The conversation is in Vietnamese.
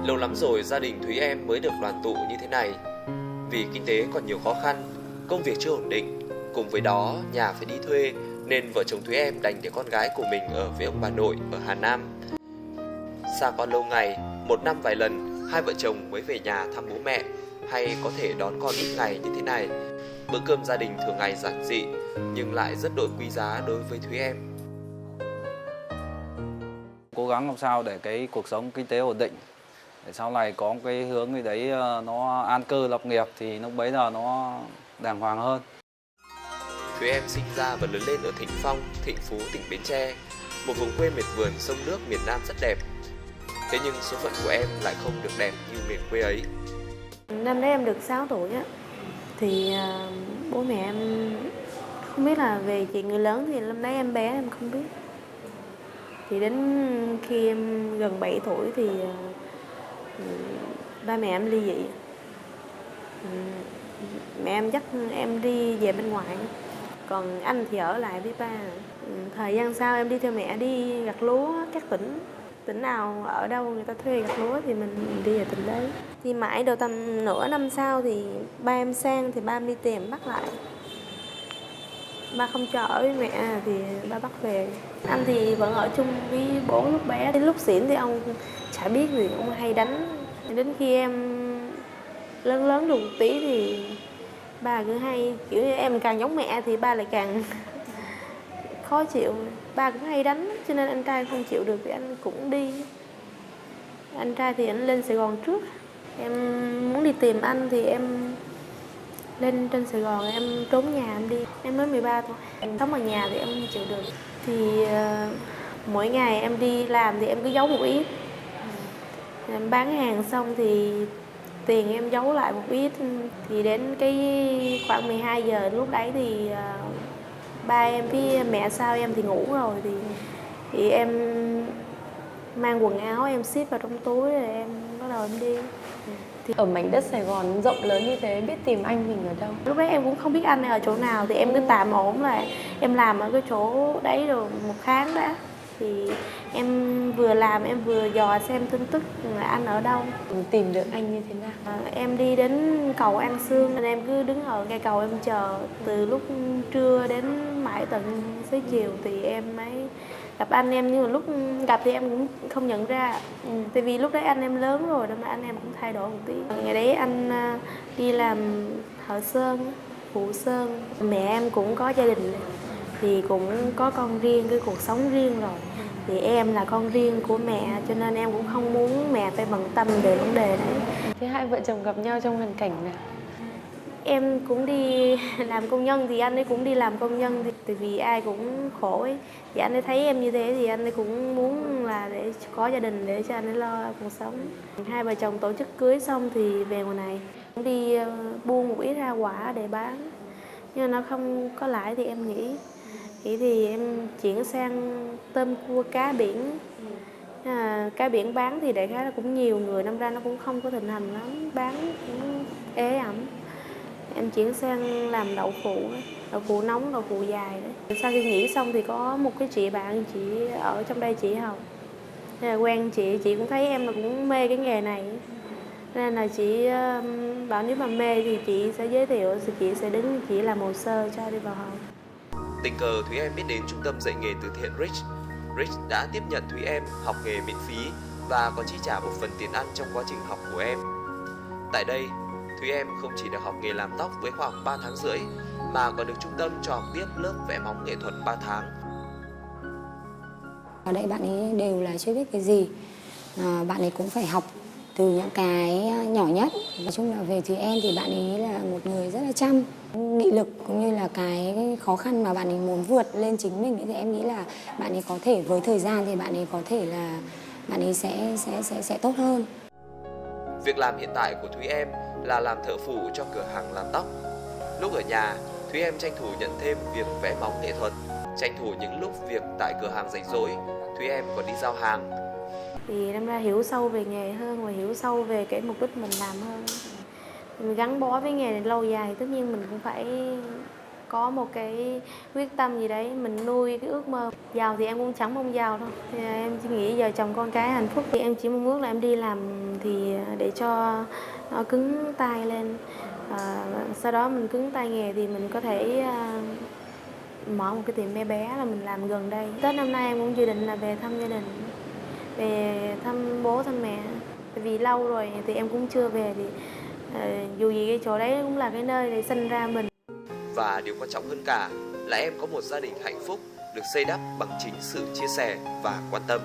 Lâu lắm rồi gia đình Thúy Em mới được đoàn tụ như thế này. Vì kinh tế còn nhiều khó khăn, công việc chưa ổn định, cùng với đó nhà phải đi thuê, nên vợ chồng Thúy Em đành để con gái của mình ở với ông bà nội ở Hà Nam. Xa con lâu ngày, một năm vài lần hai vợ chồng mới về nhà thăm bố mẹ, hay có thể đón con ít ngày như thế này. Bữa cơm gia đình thường ngày giản dị nhưng lại rất đỗi quý giá đối với Thúy Em. Cố gắng làm sao để cái cuộc sống kinh tế ổn định, để sau này có cái hướng gì đấy nó an cư lập nghiệp thì lúc bấy giờ nó đàng hoàng hơn. Thúy Em sinh ra và lớn lên ở Thịnh Phong, Thịnh Phú, tỉnh Bến Tre, một vùng quê miệt vườn sông nước miền Nam rất đẹp. Thế nhưng số phận của em lại không được đẹp như miền quê ấy. Năm đấy em được 6 tuổi á, thì bố mẹ em không biết là về chuyện người lớn, thì năm đấy em bé em không biết. Thì đến khi em gần 7 tuổi thì ba mẹ em ly dị. Mẹ em dắt em đi về bên ngoài, còn anh thì ở lại với ba. Thời gian sau em đi theo mẹ đi gặt lúa các tỉnh nào ở đâu người ta thuê gặt lúa thì mình đi về tỉnh đấy. Thì mãi đầu tầm nửa năm sau thì ba em sang, thì ba em đi tìm bắt lại. Ba không cho ở với mẹ thì ba bắt về. Anh thì vẫn ở chung với bố lúc bé. Đến lúc xỉn thì ông chả biết gì, ông hay đánh. Đến khi em lớn lớn được một tí thì ba cứ hay kiểu như em càng giống mẹ thì ba lại càng khó chịu. Ba cũng hay đánh, cho nên anh trai không chịu được thì anh cũng đi. Anh trai thì anh lên Sài Gòn trước. Em muốn đi tìm anh thì em lên trên Sài Gòn, em trốn nhà em đi. Em mới 13 tuổi. Em sống ở nhà thì em không chịu được. Thì mỗi ngày em đi làm thì em cứ giấu một ít. Em bán hàng xong thì tiền em giấu lại một ít. Thì đến cái khoảng 12 giờ lúc đấy thì ba em với mẹ sau em thì ngủ rồi, thì em mang quần áo em ship vào trong túi rồi em bắt đầu em đi. Thì ở mảnh đất Sài Gòn rộng lớn như thế, biết tìm anh mình ở đâu? Lúc đấy em cũng không biết anh ở chỗ nào, thì em cứ tạm ổn là em làm ở cái chỗ đấy rồi một tháng đã. Thì em vừa làm em vừa dò xem tin tức là anh ở đâu. Tìm được anh như thế nào? Em đi đến cầu An Sương, nên em cứ đứng ở cây cầu em chờ từ lúc trưa đến mãi tận tới chiều thì em mới gặp anh. Em nhưng mà lúc gặp thì em cũng không nhận ra. Tại vì lúc đấy anh em lớn rồi, nên là anh em cũng thay đổi một tí. Ngày đấy anh đi làm thợ sơn, phụ sơn. Mẹ em cũng có gia đình thì cũng có con riêng, cái cuộc sống riêng rồi. Thì em là con riêng của mẹ, cho nên em cũng không muốn mẹ phải bận tâm về vấn đề đấy. Thế hai vợ chồng gặp nhau trong hoàn cảnh nào? Em cũng đi làm công nhân thì anh ấy cũng đi làm công nhân. Tại vì ai cũng khổ ấy. Thì anh ấy thấy em như thế thì anh ấy cũng muốn là để có gia đình để cho anh ấy lo cuộc sống. Hai vợ chồng tổ chức cưới xong thì về ngoài này. Đi buôn một ít rau quả để bán. Nhưng mà nó không có lãi thì em nghĩ. Thì em chuyển sang tôm cua cá biển. Cá biển bán thì đại khái là cũng nhiều người, năm ra nó cũng không có thịnh hành lắm, bán cũng ế ẩm. Em chuyển sang làm đậu phụ nóng, đậu phụ dài đấy. Sau khi nghỉ xong thì có một cái chị bạn chị ở trong đây chị học. Nên là quen chị cũng thấy em là cũng mê cái nghề này. Nên là chị bảo nếu mà mê thì chị sẽ giới thiệu, chị sẽ đứng chị làm hồ sơ cho đi vào học. Tình cờ Thúy Em biết đến trung tâm dạy nghề từ thiện Rich. Rich đã tiếp nhận Thúy Em học nghề miễn phí và có chi trả một phần tiền ăn trong quá trình học của em. Tại đây, Thúy Em không chỉ được học nghề làm tóc với khoảng 3 tháng rưỡi, mà còn được trung tâm cho học tiếp lớp vẽ móng nghệ thuật 3 tháng. Ở đây bạn ấy đều là chưa biết cái gì. Bạn ấy cũng phải học từ những cái nhỏ nhất. Nói chung là về Thúy Em thì bạn ấy là một người rất là chăm, nghị lực cũng như là cái khó khăn mà bạn ấy muốn vượt lên chính mình ấy, thì em nghĩ là bạn ấy có thể với thời gian thì bạn ấy có thể là bạn ấy sẽ tốt hơn. Việc làm hiện tại của Thúy Em là làm thợ phụ cho cửa hàng làm tóc. Lúc ở nhà, Thúy Em tranh thủ nhận thêm việc vẽ móng nghệ thuật. Tranh thủ những lúc việc tại cửa hàng rảnh rỗi, Thúy Em còn đi giao hàng. Thì năm ra hiểu sâu về nghề hơn và hiểu sâu về cái mục đích mình làm hơn. Mình gắn bó với nghề này lâu dài, tất nhiên mình cũng phải có một cái quyết tâm gì đấy, mình nuôi cái ước mơ. Giàu thì em cũng chẳng mong giàu đâu. Thì em chỉ nghĩ giờ chồng con cái hạnh phúc, thì em chỉ mong ước là em đi làm thì để cho nó cứng tay lên. Sau đó mình cứng tay nghề thì mình có thể mở một cái tiệm bé là mình làm gần đây. Tết năm nay em cũng dự định là về thăm gia đình, về thăm bố thăm mẹ. Tại vì lâu rồi thì em cũng chưa về, thì dù gì cái chỗ đấy cũng là cái nơi để sinh ra mình. Và điều quan trọng hơn cả là em có một gia đình hạnh phúc được xây đắp bằng chính sự chia sẻ và quan tâm.